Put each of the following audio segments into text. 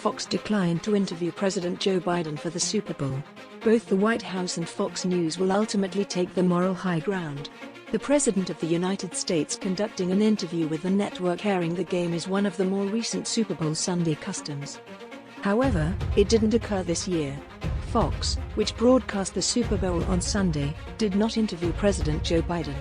Fox declined to interview President Joe Biden for the Super Bowl. Both the White House and Fox News will ultimately take the moral high ground. The President of the United States conducting an interview with the network airing the game is one of the more recent Super Bowl Sunday customs. However, it didn't occur this year. Fox, which broadcast the Super Bowl on Sunday, did not interview President Joe Biden.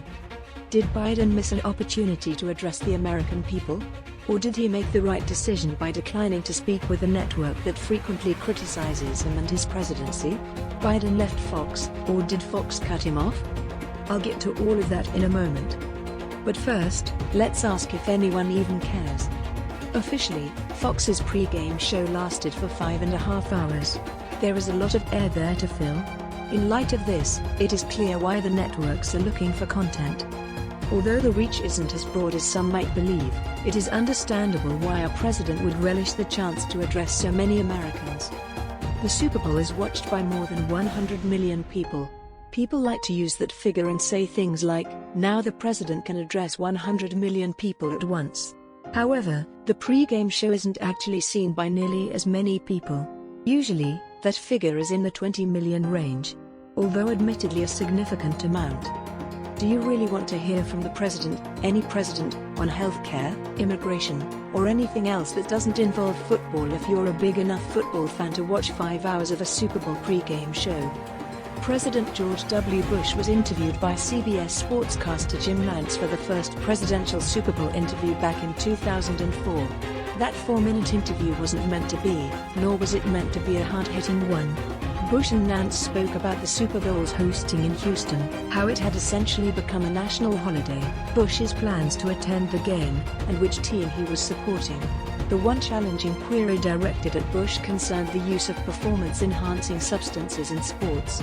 Did Biden miss an opportunity to address the American people? Or did he make the right decision by declining to speak with a network that frequently criticizes him and his presidency? Biden left Fox, or did Fox cut him off? I'll get to all of that in a moment. But first, let's ask if anyone even cares. Officially, Fox's pre-game show lasted for 5.5 hours. There is a lot of air there to fill. In light of this, it is clear why the networks are looking for content. Although the reach isn't as broad as some might believe, it is understandable why a president would relish the chance to address so many Americans. The Super Bowl is watched by more than 100 million people. People like to use that figure and say things like, now the president can address 100 million people at once. However, the pre-game show isn't actually seen by nearly as many people. Usually, that figure is in the 20 million range. Although admittedly a significant amount. Do you really want to hear from the president, any president, on healthcare, immigration, or anything else that doesn't involve football if you're a big enough football fan to watch 5 hours of a Super Bowl pre-game show? President George W. Bush was interviewed by CBS sportscaster Jim Nantz for the first presidential Super Bowl interview back in 2004. That 4-minute interview wasn't meant to be, nor was it meant to be a hard-hitting one. Bush and Nantz spoke about the Super Bowl's hosting in Houston, how it had essentially become a national holiday, Bush's plans to attend the game, and which team he was supporting. The one challenging query directed at Bush concerned the use of performance-enhancing substances in sports.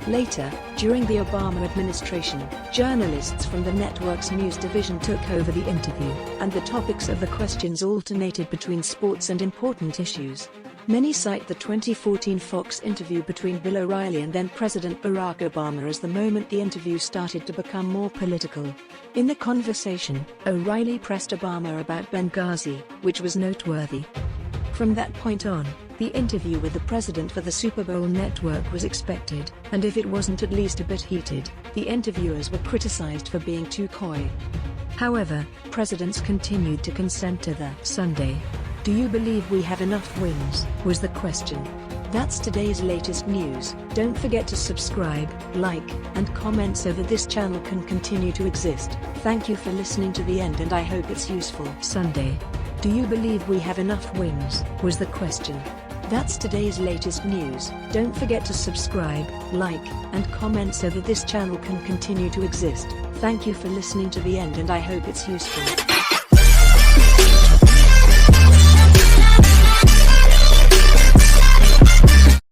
Later, during the Obama administration, journalists from the network's news division took over the interview, and the topics of the questions alternated between sports and important issues. Many cite the 2014 Fox interview between Bill O'Reilly and then-President Barack Obama as the moment the interview started to become more political. In the conversation, O'Reilly pressed Obama about Benghazi, which was noteworthy. From that point on, the interview with the president for the Super Bowl network was expected, and if it wasn't at least a bit heated, the interviewers were criticized for being too coy. However, presidents continued to consent to the Sunday. Do you believe we have enough wins? Was the question. That's today's latest news. Don't forget to subscribe, like, and comment so that this channel can continue to exist. Thank you for listening to the end and I hope it's useful. Sunday. Do you believe we have enough wins? Was the question. That's today's latest news. Don't forget to subscribe, like, and comment so that this channel can continue to exist. Thank you for listening to the end and I hope it's useful.